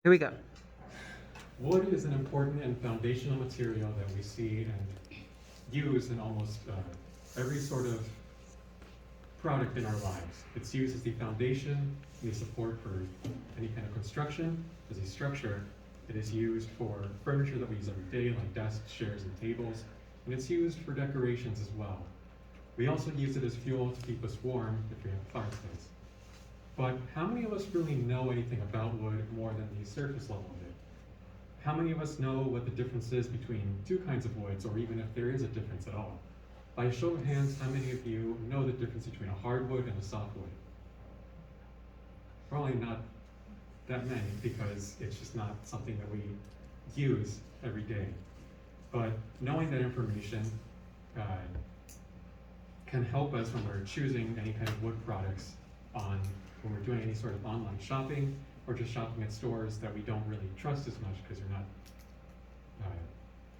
Here we go. Wood is an important and foundational material that we see and use in almost every sort of product in our lives. It's used as the foundation, the support for any kind of construction, as a structure. It is used for furniture that we use every day, like desks, chairs, and tables, and it's used for decorations as well. We also use it as fuel to keep us warm if we have a fireplace. But how many of us really know anything about wood more than the surface level of it? How many of us know what the difference is between two kinds of woods, or even if there is a difference at all? By a show of hands, how many of you know the difference between a hardwood and a softwood? Probably not that many, because it's just not something that we use every day. But knowing that information uh, can help us when we're choosing any kind of wood products when we're doing any sort of online shopping, or just shopping at stores that we don't really trust as much because they're not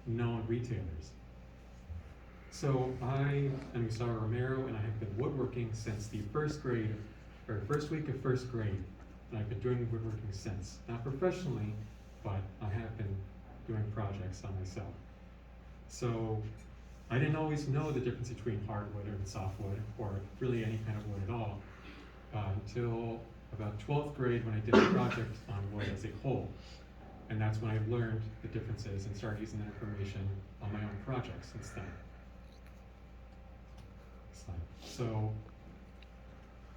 known retailers. So I am Gustavo Romero, and I have been woodworking since the first week of first grade, and I've been doing woodworking since. Not professionally, but I have been doing projects on myself. So I didn't always know the difference between hardwood and softwood, or really any kind of wood at all, until about 12th grade when I did a project on wood as a whole. And that's when I learned the differences and started using that information on my own projects since then. So,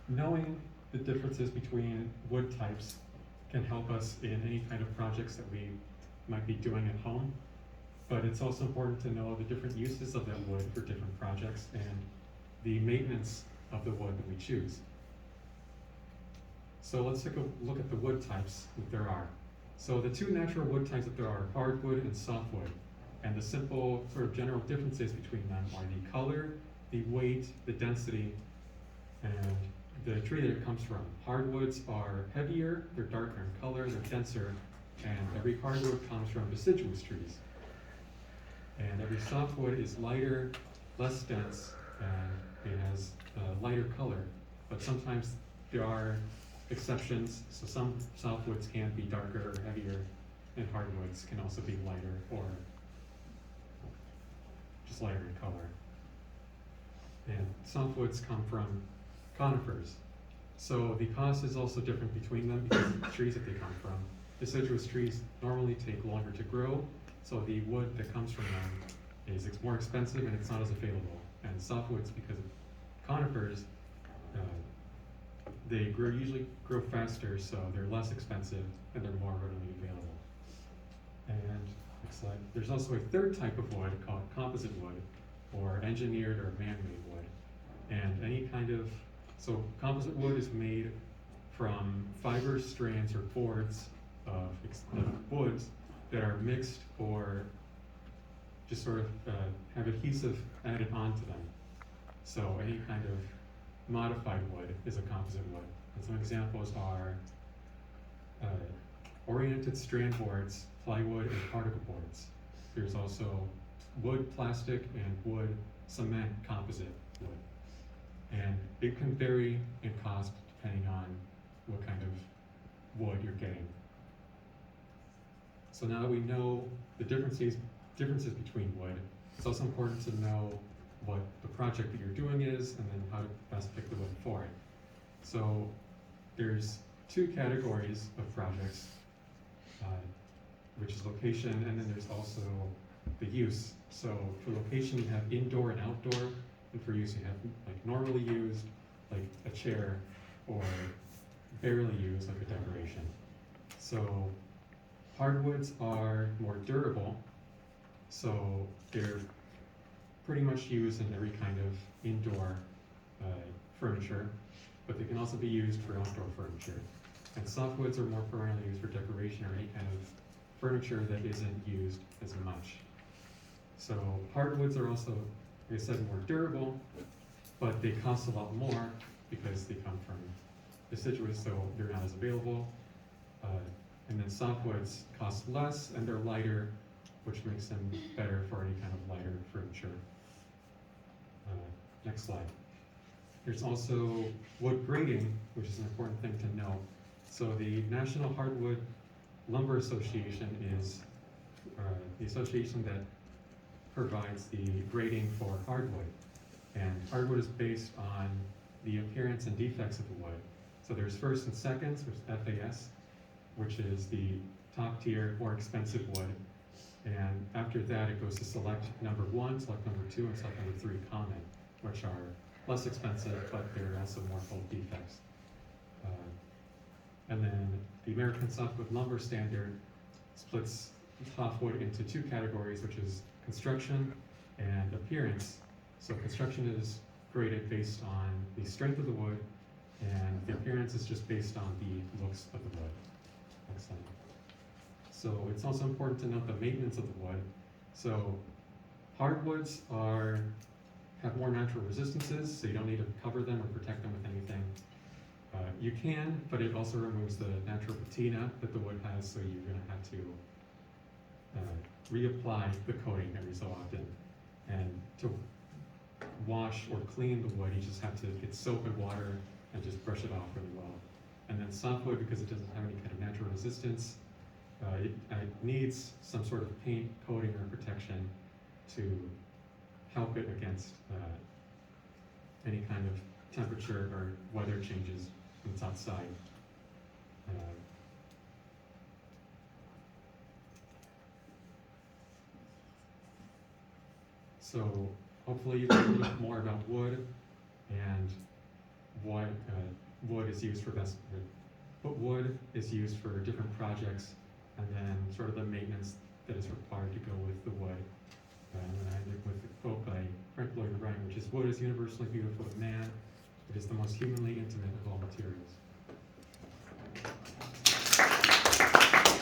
knowing the differences between wood types can help us in any kind of projects that we might be doing at home. But it's also important to know the different uses of that wood for different projects and the maintenance of the wood that we choose. So let's take a look at the wood types that there are. So the two natural wood types that there are hardwood and softwood. And the simple sort of general differences between them are the color, the weight, the density, and the tree that it comes from. Hardwoods are heavier, they're darker in color, they're denser, and every hardwood comes from deciduous trees. And every softwood is lighter, less dense, and it has a lighter color. But sometimes there are exceptions, so some softwoods can be darker or heavier, and hardwoods can also be lighter or just lighter in color. And softwoods come from conifers. So the cost is also different between them because of the trees that they come from. Deciduous trees normally take longer to grow, so the wood that comes from them is more expensive and it's not as available. And softwoods, because of conifers, they usually grow faster, so they're less expensive and they're more readily available. And next slide. There's also a third type of wood called composite wood, or engineered or man-made wood. And any kind of, so composite wood is made from fibers, strands, or boards of woods that are mixed or just sort of have adhesive added onto them. So any kind of modified wood is a composite wood. And some examples are oriented strand boards, plywood, and particle boards. There's also wood plastic and wood cement composite wood. And it can vary in cost depending on what kind of wood you're getting. So now that we know the differences between wood, it's also important to know what the project that you're doing is and then how to best pick the wood for it. So there's two categories of projects, which is location, and then there's also the use. So for location you have indoor and outdoor, and for use you have like normally used, like a chair, or barely used, like a decoration. So hardwoods are more durable, so they're pretty much used in every kind of indoor furniture, but they can also be used for outdoor furniture. And softwoods are more primarily used for decoration or any kind of furniture that isn't used as much. So hardwoods are also, like I said, more durable, but they cost a lot more because they come from deciduous, so they're not as available. And then softwoods cost less and they're lighter, which makes them better for any kind of lighter furniture. Next slide. There's also wood grading, which is an important thing to know. So the National Hardwood lumber association is the association that provides the grading for hardwood. And hardwood is based on the appearance and defects of the wood. So there's first and seconds, which is FAS, which is the top tier, more expensive wood. And after that, it goes to select number 1, select number 2, and select number 3 common, which are less expensive, but they're also more full of defects. And then the American Softwood Lumber Standard splits softwood into 2 categories, which is construction and appearance. So construction is graded based on the strength of the wood, and the appearance is just based on the looks of the wood. Next slide. So it's also important to note the maintenance of the wood. So hardwoods have more natural resistances, so you don't need to cover them or protect them with anything. You can, but it also removes the natural patina that the wood has, so you're going to have to reapply the coating every so often. And to wash or clean the wood, you just have to get soap and water and just brush it off really well. And then softwood, because it doesn't have any kind of natural resistance, it needs some sort of paint, coating, or protection to help it against any kind of temperature or weather changes when it's outside. So hopefully you can learn more about wood and what wood is used for what wood is used for different projects, and then sort of the maintenance that is required to go with the wood. And then I end up with a quote by Frank Lloyd Wright, which is, "Wood is universally beautiful to man. It is the most humanly intimate of all materials."